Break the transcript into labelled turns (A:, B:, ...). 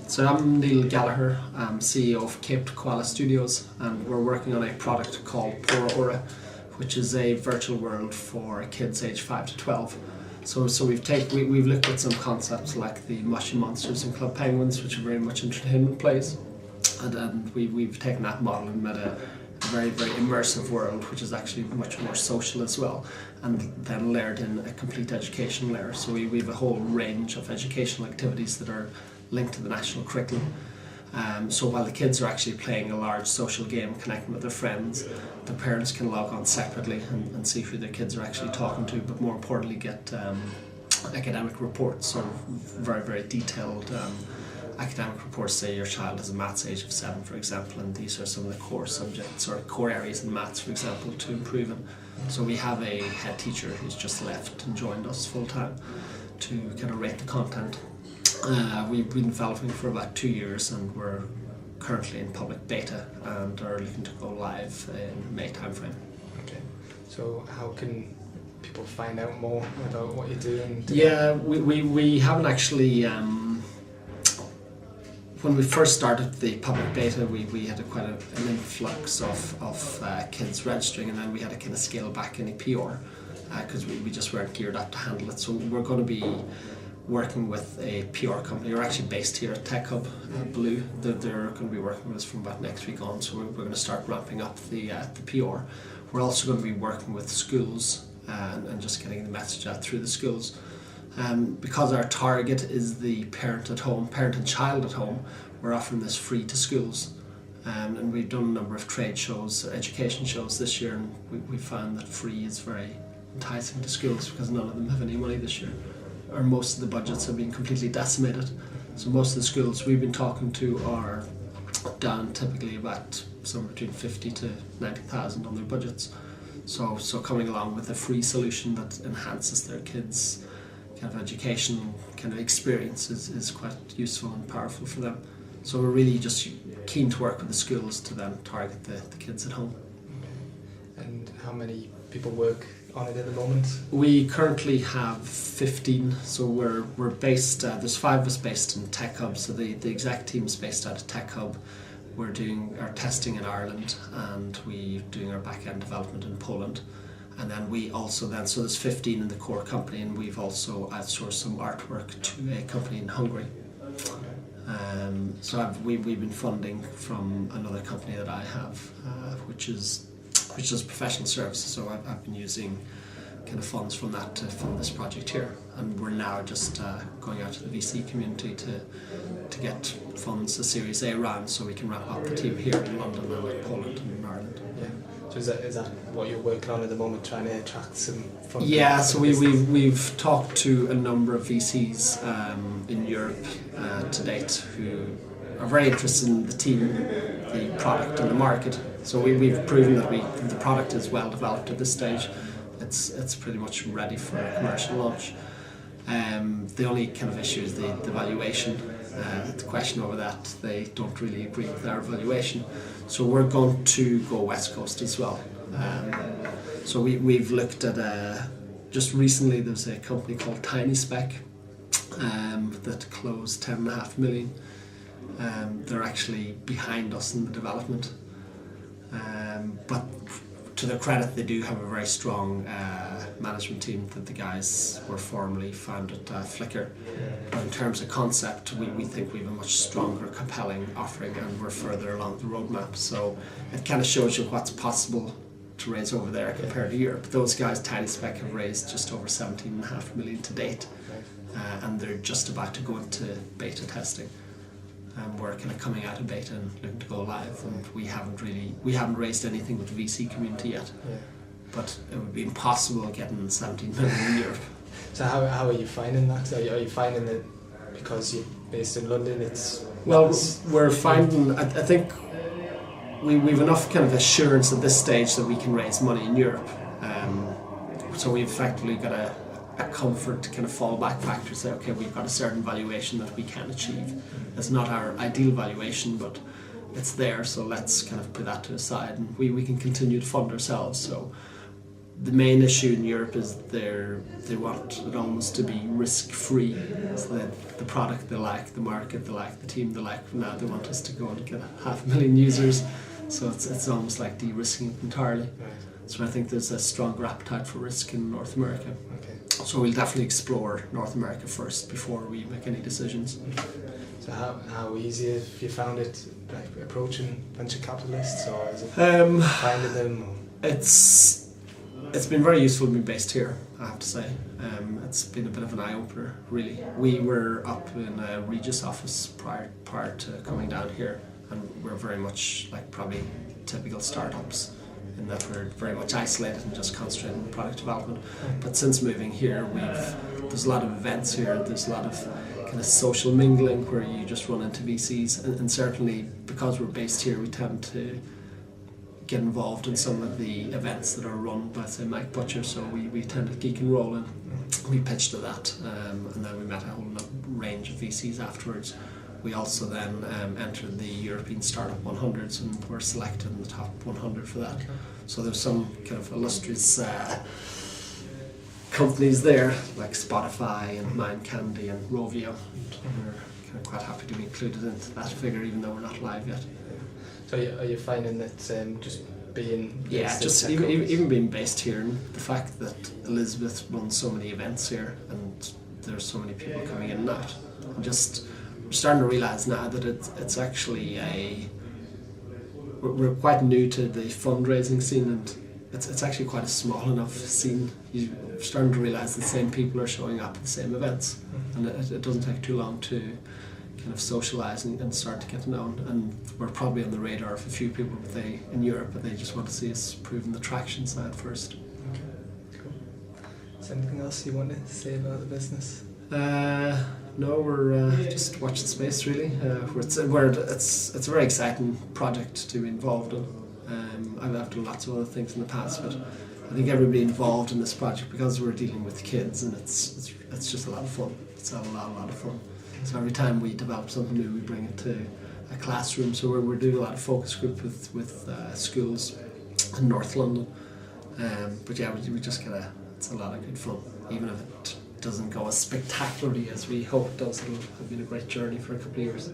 A: So I'm Neil Gallagher, I'm CEO of Caped Koala Studios, and we're working on a product called Pora Ora, which is a virtual world for kids aged 5 to 12. So we've looked at some concepts like the Mushy Monsters and Club Penguins, which are very much entertainment plays, and we've taken that model and made a very, very immersive world, which is actually much more social as well, and then layered in a complete education layer. So we have a whole range of educational activities that are linked to the national curriculum. So while the kids are actually playing a large social game, connecting with their friends, the parents can log on separately and see who their kids are actually talking to, but more importantly get academic reports, so very, very detailed academic reports. Say your child has a maths age of 7, for example, and these are some of the core subjects or core areas in maths, for example, to improve in. So we have a head teacher who's just left and joined us full time to kind of rate the content. We've been developing for about 2 years, and we're currently in public beta and are looking to go live in May timeframe.
B: Okay, so how can people find out more about what you're doing?
A: Yeah, we haven't actually. When we first started the public beta, we had quite an influx of kids registering, and then we had to kind of scale back any PR because we just weren't geared up to handle it. So we're going to be working with a PR company. We're actually based here at TechHub, Blue. They're going to be working with us from about next week on, so we're going to start ramping up the PR. We're also going to be working with schools and just getting the message out through the schools. Because our target is the parent and child at home, we're offering this free to schools. And we've done a number of trade shows, education shows this year, and we found that free is very enticing to schools because none of them have any money this year, or most of the budgets have been completely decimated. So most of the schools we've been talking to are down typically about somewhere between 50 to 90,000 on their budgets. So coming along with a free solution that enhances their kids' kind of education kind of experience is quite useful and powerful for them. So we're really just keen to work with the schools to then target the kids at home.
B: Okay. And how many people work on it at the moment?
A: We currently have 15, so we're based, there's 5 of us based in TechHub, so the exec team is based out of TechHub. We're doing our testing in Ireland, and we're doing our back-end development in Poland. And then we also so there's 15 in the core company, and we've also outsourced some artwork to a company in Hungary. We've been funding from another company that I have, which does professional services. So I've been using kind of funds from that to fund this project here, and we're now just going out to the VC community to get funds, a Series A round, so we can wrap up the team here in London and in Poland and in Ireland.
B: Yeah. So is that what you're working on at the moment, trying to attract some funding?
A: Yeah, so we've talked to a number of VCs in Europe to date who are very interested in the team, the product and the market. So we've proven that the product is well developed at this stage. It's pretty much ready for a commercial launch. The only kind of issue is the valuation. The question over that, they don't really agree with our valuation. So we're going to go West Coast as well. So we've looked at, just recently there's a company called TinySpec that closed 10.5 million. They're actually behind us in the development. But to their credit, they do have a very strong management team that the guys were formerly founded at Flickr. But in terms of concept, we think we have a much stronger, compelling offering, and we're further along the roadmap. So it kind of shows you what's possible to raise over there compared to Europe. Those guys, TinySpec, have raised just over 17.5 million to date, and they're just about to go into beta testing. We're kind of coming out of beta and looking to go live, and we haven't raised anything with the VC community yet. Yeah. But it would be impossible getting 17 million in Europe.
B: So how are you finding that? Are you finding that because you're based in London, it's...
A: Well, we're finding, I think we've enough kind of assurance at this stage that we can raise money in Europe. So we've effectively got a comfort kind of fallback factor, say, okay, we've got a certain valuation that we can achieve. It's not our ideal valuation, but it's there, so let's kind of put that to the side, and we can continue to fund ourselves. So the main issue in Europe is they want it almost to be risk-free. So that the product they like, the market they like, the team they like, now they want us to go and get 500,000 users. So it's almost like de-risking it entirely.
B: Right.
A: So I think there's a stronger appetite for risk in North America.
B: Okay.
A: So we'll definitely explore North America first before we make any decisions.
B: So how easy have you found it, like approaching venture capitalists, or is it finding them? Or?
A: It's been very useful being based here, I have to say. It's been a bit of an eye-opener, really. We were up in a Regis office prior to coming down here, and we're very much like probably typical startups in that we're very much isolated and just concentrating on product development. But since moving here, there's a lot of events here, there's a lot of kind of social mingling where you just run into VCs, and certainly because we're based here, we tend to get involved in some of the events that are run by, say, Mike Butcher, so we tend to geek and roll in. We pitched to that, and then we met a whole range of VCs afterwards. We also then entered the European Startup 100s and were selected in the top 100 for that. Okay. So there's some kind of illustrious companies there, like Spotify and Mind Candy and Rovio. And we're kind of quite happy to be included into that figure, even though we're not live yet.
B: So are you finding that just being...
A: just even being based here, and the fact that Elizabeth runs so many events here and there's so many people coming in and out, and just we're starting to realise now that it's actually we're quite new to the fundraising scene, and it's actually quite a small enough scene. You're starting to realise the same people are showing up at the same events, and it doesn't take too long to kind of socialise and start to get known. And we're probably on the radar of a few people in Europe, but they just want to see us proving the traction side first.
B: Okay, cool. Is there anything else you want to say about the business?
A: No, we're just watch the space really. It's a very exciting project to be involved in. I've done lots of other things in the past, but I think everybody involved in this project, because we're dealing with kids, and it's just a lot of fun. It's a lot of fun. So every time we develop something new, we bring it to a classroom. So we're doing a lot of focus group with schools in North London. But yeah, we just it's a lot of good fun, even if it doesn't go as spectacularly as we hope it does. It'll have been a great journey for a couple of years.